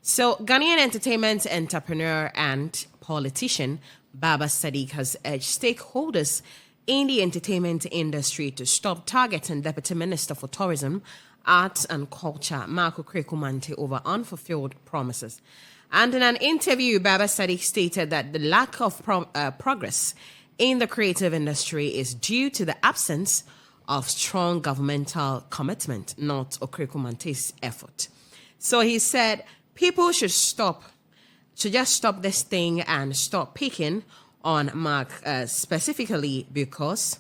So, Ghanaian entertainment entrepreneur and politician Baba Sadiq has urged stakeholders in the entertainment industry to stop targeting Deputy Minister for Tourism, Arts and Culture, Mark Okraku Mantey, over unfulfilled promises. And in an interview, Baba Sadiq stated that the lack of progress in the creative industry is due to the absence of strong governmental commitment, not Okraku Mantey's effort. So he said people should just stop this thing and stop picking on Mark specifically because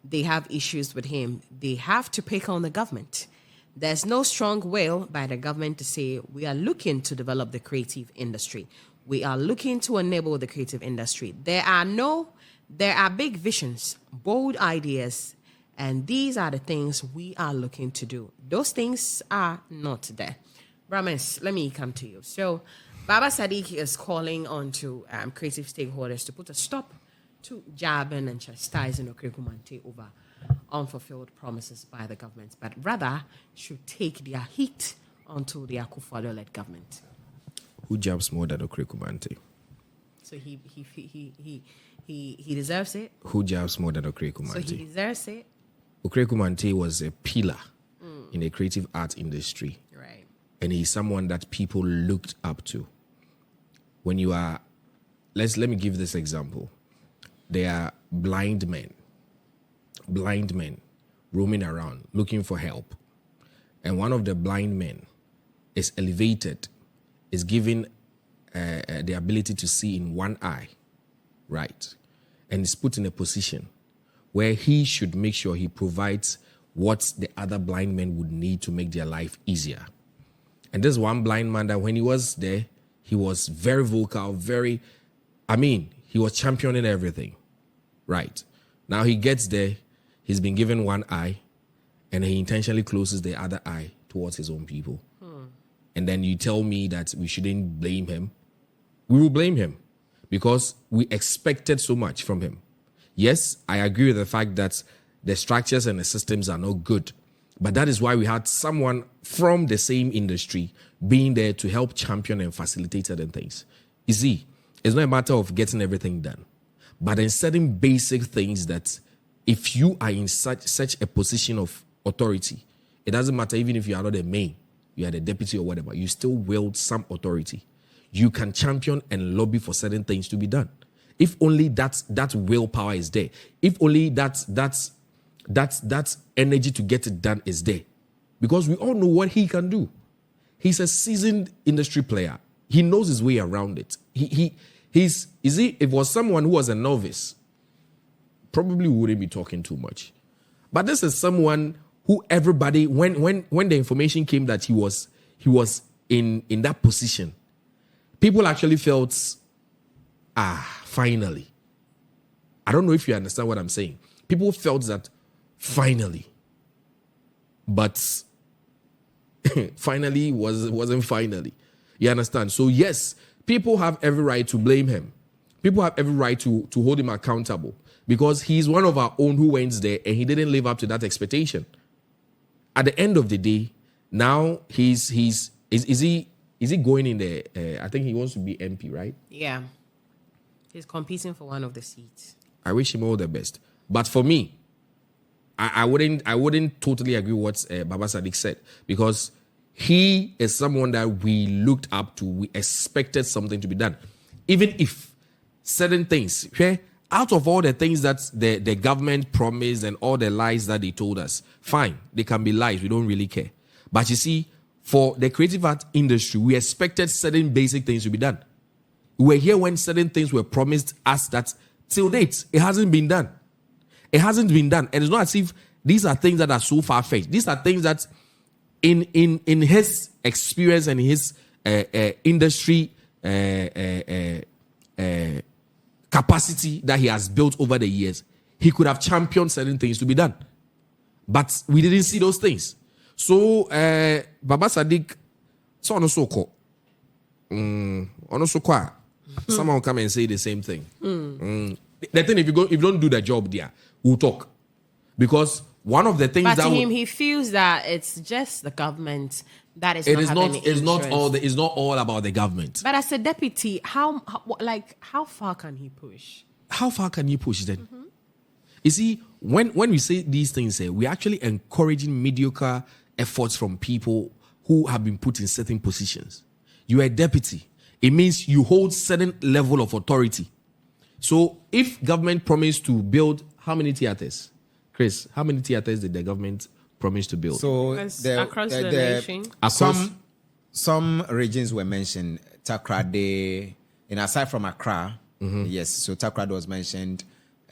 they have issues with him. They have to pick on the government. There's no strong will by the government to say we are looking to develop the creative industry. We are looking to enable the creative industry. There are big visions, bold ideas, and these are the things we are looking to do. Those things are not there. Brahmins, let me come to you. So, Baba Sadiq is calling on to creative stakeholders to put a stop to jabbing and chastising Okraku Mantey over unfulfilled promises by the government, but rather should take their heat onto the Akufo-Addo-led government. Who jabs more than Okraku Mantey? So he deserves it. Who jabs more than Okraku Mantey? So he deserves it. Okraku Mantey was a pillar in the creative art industry. Right. And he's someone that people looked up to. When you are, let me give this example. There are blind men roaming around looking for help. And one of the blind men is elevated, is given the ability to see in one eye, right? And is put in a position where he should make sure he provides what the other blind men would need to make their life easier. And this one blind man that when he was there, he was very vocal, he was championing everything, right? Now he gets there, he's been given one eye, and he intentionally closes the other eye towards his own people. And then you tell me that we shouldn't blame him. We will blame him because we expected so much from him. Yes, I agree with the fact that the structures and the systems are not good, but that is why we had someone from the same industry being there to help champion and facilitate certain things. You see, it's not a matter of getting everything done, but in certain basic things that if you are in such a position of authority, it doesn't matter even if you are not the main, you are the deputy or whatever, you still wield some authority. You can champion and lobby for certain things to be done. If only that willpower is there, if only that energy to get it done is there, because we all know what he can do. He's a seasoned industry player. He knows his way around it. If it was someone who was a novice, probably wouldn't be talking too much. But this is someone who everybody, when the information came that he was in that position, people actually felt, finally. I don't know if you understand what I'm saying. People felt that finally. But finally wasn't finally. You understand? So yes, people have every right to blame him. People have every right to hold him accountable because he's one of our own who went there and he didn't live up to that expectation. At the end of the day, now is he going in there? I think he wants to be MP, right? Yeah. He's competing for one of the seats. I wish him all the best. But for me, I wouldn't totally agree with what Baba Sadiq said because he is someone that we looked up to. We expected something to be done. Even if certain things, okay, out of all the things that the government promised and all the lies that they told us, fine, they can be lies. We don't really care. But you see, for the creative art industry, we expected certain basic things to be done. We were here when certain things were promised us that till date, it hasn't been done. It hasn't been done. And it's not as if these are things that are so far-fetched. These are things that in his experience and his industry capacity that he has built over the years, he could have championed certain things to be done. But we didn't see those things. So, Baba Sadiq, so on so called. Someone will come and say the same thing. The thing, if you don't do the job there, we'll talk. Because one of the things but to him, he feels that it's just the government that is It not is having not. It's not all. insurance. It's not all about the government. But as a deputy, how far can he push? How far can you push then? You see, when we say these things, we're actually encouraging mediocre efforts from people who have been put in certain positions. You are a deputy. It means you hold certain level of authority. So if government promised to build how many theaters? Chris, how many theaters did the government promise to build? So Across the nation. Some regions were mentioned. Takrade, and aside from Accra, yes. So Takrade was mentioned.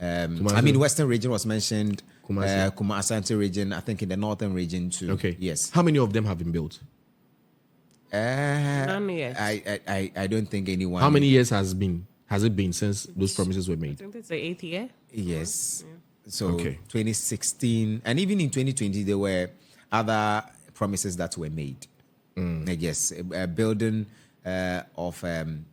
Western region was mentioned. Asante region. I think in the northern region too. Okay. Yes. How many of them have been built? None yet. I don't think anyone. How many years has it been since those promises were I made? think it's the 8th year. Yes. Yeah. So Okay. 2016, and even in 2020, there were other promises that were made. I guess a building of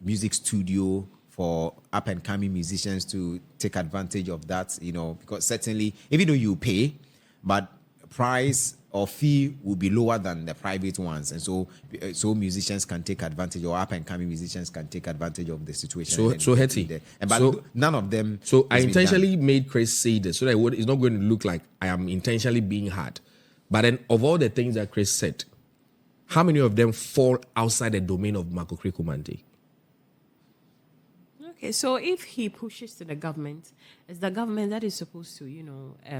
music studio for up and coming musicians to take advantage of that. Because certainly, even though you pay, but price or fee will be lower than the private ones, and so musicians can take advantage, or up and coming musicians can take advantage of the situation. So Hetty, but none of them. So I has been done. intentionally made Chris say this so that it's not going to look like I am intentionally being hard. But then, of all the things that Chris said, how many of them fall outside the domain of Mark Okraku Mantey? Okay, so if he pushes to the government, it's the government that is supposed to,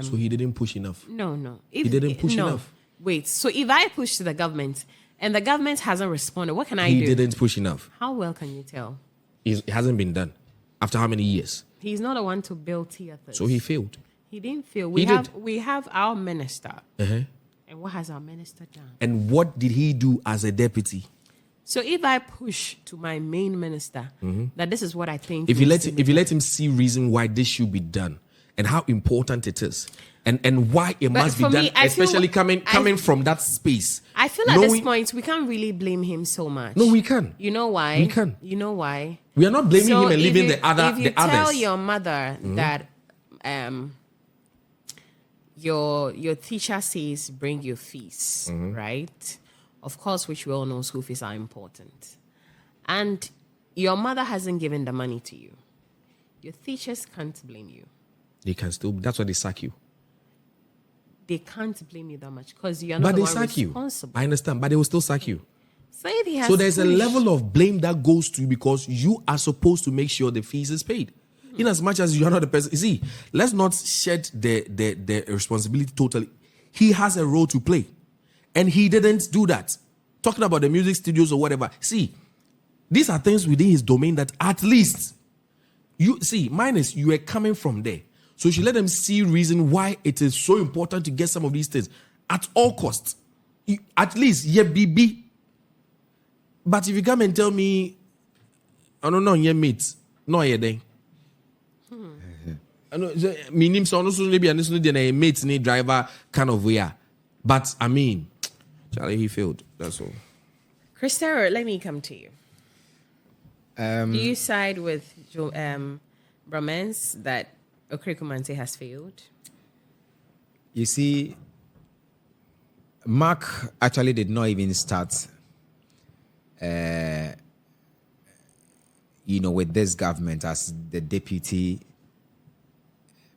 So he didn't push enough. No. He didn't push enough. Wait, so if I push to the government and the government hasn't responded, what can I He do? didn't push enough. How well can you tell? It hasn't been done. After how many years? He's not the one to build theaters. So he failed. He didn't feel. He did. We have our minister. Uh-huh. And what has our minister done? And what did he do as a deputy? So if I push to my main minister that this is what I think, If you needs to be let him see reason why this should be done and how important it is and why it But must be for done, me, I feel- especially coming from that space. I feel at this point we can't really blame him so much. No, we can. You know why? We can. You know why? We are not blaming So him and if leaving you- the other If you the tell others. your mother that your teacher says bring your fees, right? Of course, which we all know school fees are important. And your mother hasn't given the money to you. Your teachers can't blame you. They can still. That's why they sack you. They can't blame you that much because you're not But the they one sack you. responsible. I understand, but they will still sack you. So if he has So there's a pushed- level of blame that goes to you because you are supposed to make sure the fees is paid. In as much as you are not the person. You see, let's not shed the responsibility totally. He has a role to play. And he didn't do that. Talking about the music studios or whatever. See, these are things within his domain that at least you see, mine is you are coming from there. So you should let them see reason why it is so important to get some of these things at all costs. At least, yeah, BB. But if you come and tell me, I don't know, yeah, mate, no, yeah, then. I know, me name so also maybe and this no a mate need driver kind of way. But I mean, Charlie, he failed. That's all. Christopher, let me come to you. Do you side with Brahmans that Okraku Mantey has failed? You see, Mark actually did not even start, with this government as the deputy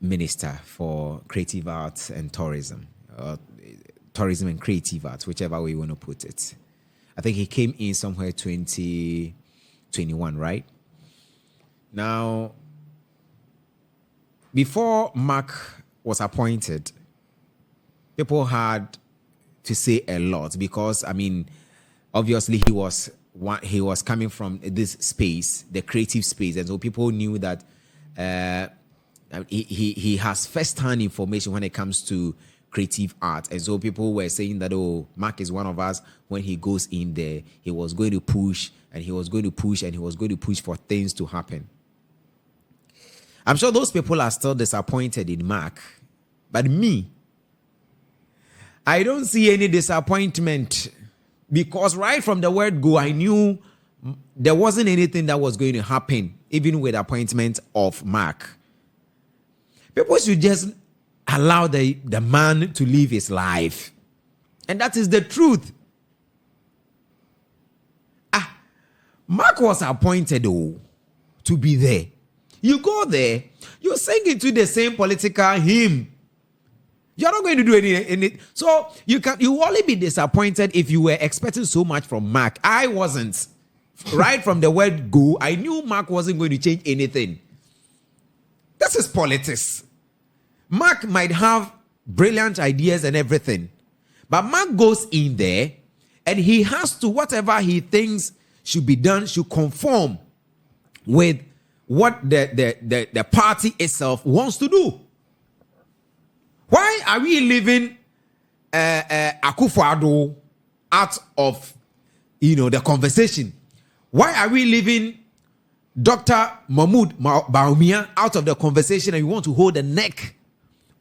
minister for creative arts and tourism, tourism and creative arts, whichever way you want to put it. I think he came in somewhere 2021, right? Now, before Mark was appointed, people had to say a lot because, obviously he was coming from this space, the creative space, and so people knew that he has first-hand information when it comes to creative art, and so people were saying that Mark is one of us. When he goes in there, he was going to push, and he was going to push, and he was going to push for things to happen. I'm sure those people are still disappointed in Mark, but me, I don't see any disappointment because right from the word go, I knew there wasn't anything that was going to happen, even with the appointment of Mark. People should just allow the man to live his life. And that is the truth. Mark was appointed to be there. You go there, you sing into the same political hymn. You're not going to do any. So you will only be disappointed if you were expecting so much from Mark. I wasn't. Right from the word go, I knew Mark wasn't going to change anything. This is politics. Mark might have brilliant ideas and everything, but Mark goes in there and he has to, whatever he thinks should be done, should conform with what the party itself wants to do. Why are we leaving Akufo-Addo out of the conversation? Why are we leaving Dr. Mahmoud Bawumia out of the conversation, and we want to hold the neck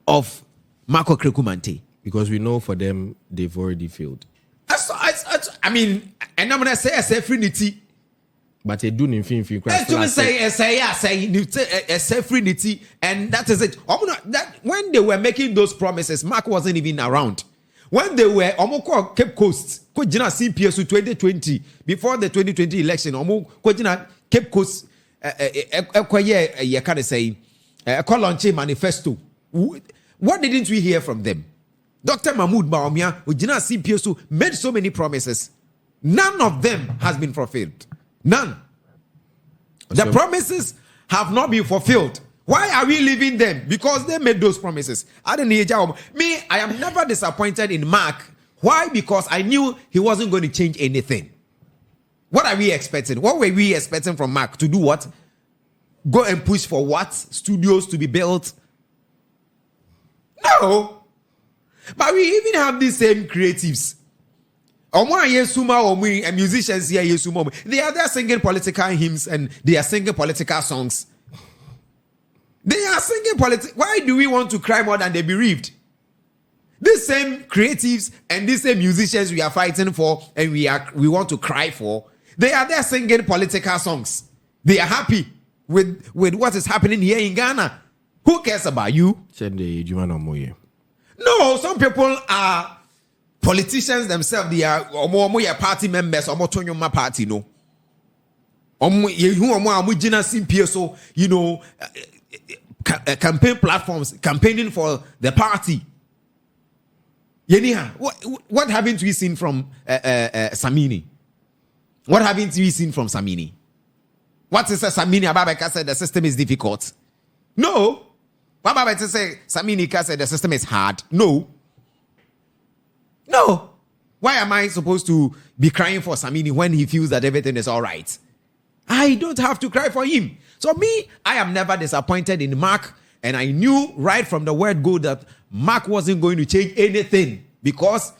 of Mark Okraku Mantey? Because we know for them, they've already failed. I mean, and I'm going to say a serenity. But they do in film. Serenity, and that is it. That when they were making those promises, Mark wasn't even around. When they were Cape Coast, CPS 2020, before the 2020 election, Cape Coast, launching manifesto. What didn't we hear from them? Dr. Mahmoud Bawumia, CPS, made so many promises. None of them has been fulfilled. None. The promises have not been fulfilled. Why are we leaving them? Because they made those promises. I am never disappointed in Mark. Why? Because I knew he wasn't going to change anything. What are we expecting? What were we expecting from Mark? To do what? Go and push for what? Studios to be built? No. But we even have these same creatives. And musicians here, they are there singing political hymns and they are singing political songs. They are singing politics. Why do we want to cry more than the bereaved? These same creatives and these same musicians we are fighting for and we want to cry for, they are there singing political songs. They are happy with what is happening here in Ghana. Who cares about you? No, some people are politicians themselves. They are party members. Party, no. Campaign platforms, campaigning for the party. What haven't we seen from Samini? What haven't we seen from Samini? What is Samini? Ababeka said the system is difficult. No. Bababeka said Samini said the system is hard. No. No. Why am I supposed to be crying for Samini when he feels that everything is all right? I don't have to cry for him. So I am never disappointed in Mark, and I knew right from the word go that Mark wasn't going to change anything because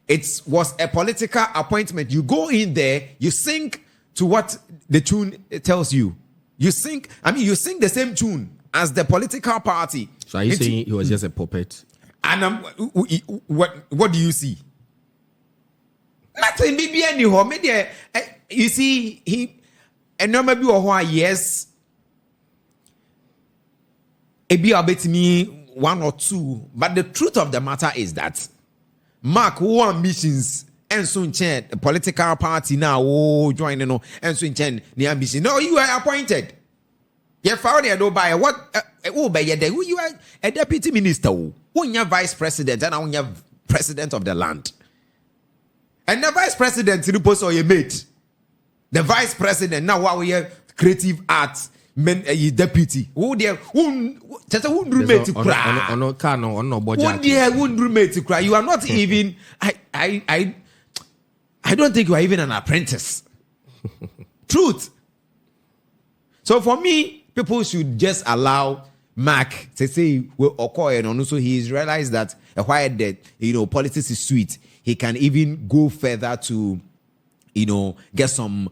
it was a political appointment. You go in there, you sing to what the tune tells you. You sing the same tune as the political party. So are you saying he was just a puppet? And what do you see? Nothing. You see, and no maybe yes. Me 1 or 2, but the truth of the matter is that Mark who ambitions and soon change the political party now join and soon change the ambition. No, you are appointed. You found it by what? You are a deputy minister. When you're vice president and when you're president of the land, and the vice president to the post or your mate. The vice president now what we have creative arts. Men deputy. Who there? Who roommate to cry? Roommate to cry. You are not even. I don't think you are even an apprentice. Truth. So for me, people should just allow Mark to say and also he's realized that while that politics is sweet, he can even go further to get some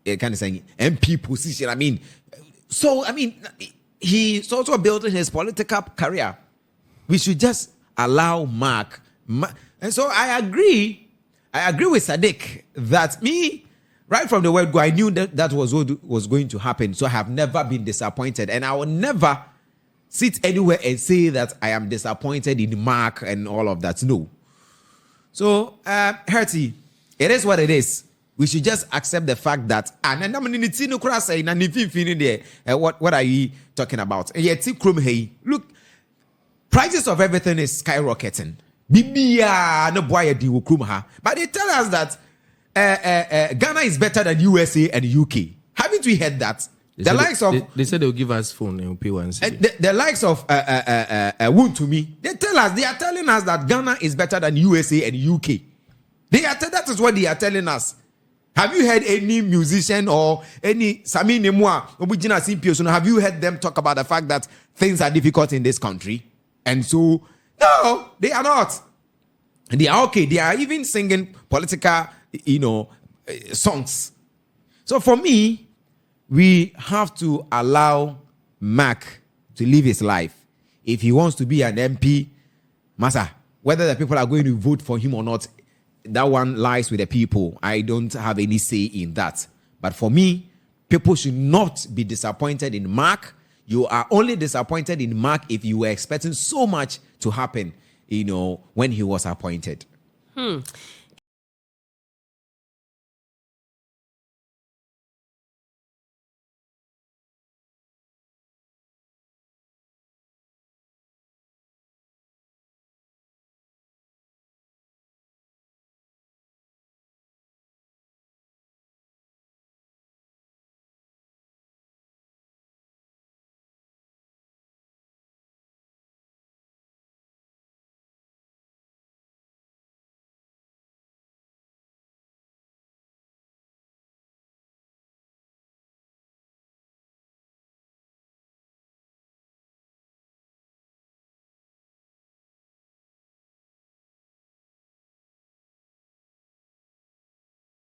kind of saying MP position. He's also building his political career. We should just allow Mark. And so I agree with Sadiq that right from the word go, I knew that was what was going to happen. So I have never been disappointed, and I will never sit anywhere and say that I am disappointed in Mark and all of that. No. So, Hertie, it is what it is. We should just accept the fact that what are you talking about? Look, prices of everything is skyrocketing. But they tell us that Ghana is better than USA and UK. Haven't we heard that? They said they'll give us phone and we'll pay one city. The likes of Wontumi, they are telling us that Ghana is better than USA and UK. That is what they are telling us. Have you heard any musician or any Sami Nemwa, have you heard them talk about the fact that things are difficult in this country? And so, no, they are not. They are okay. They are even singing political, songs. So for me, we have to allow Mark to live his life. If he wants to be an MP, Masa, whether the people are going to vote for him or not, that one lies with the people. I don't have any say in that. But for me, people should not be disappointed in Mark. You are only disappointed in Mark if you were expecting so much to happen, when he was appointed.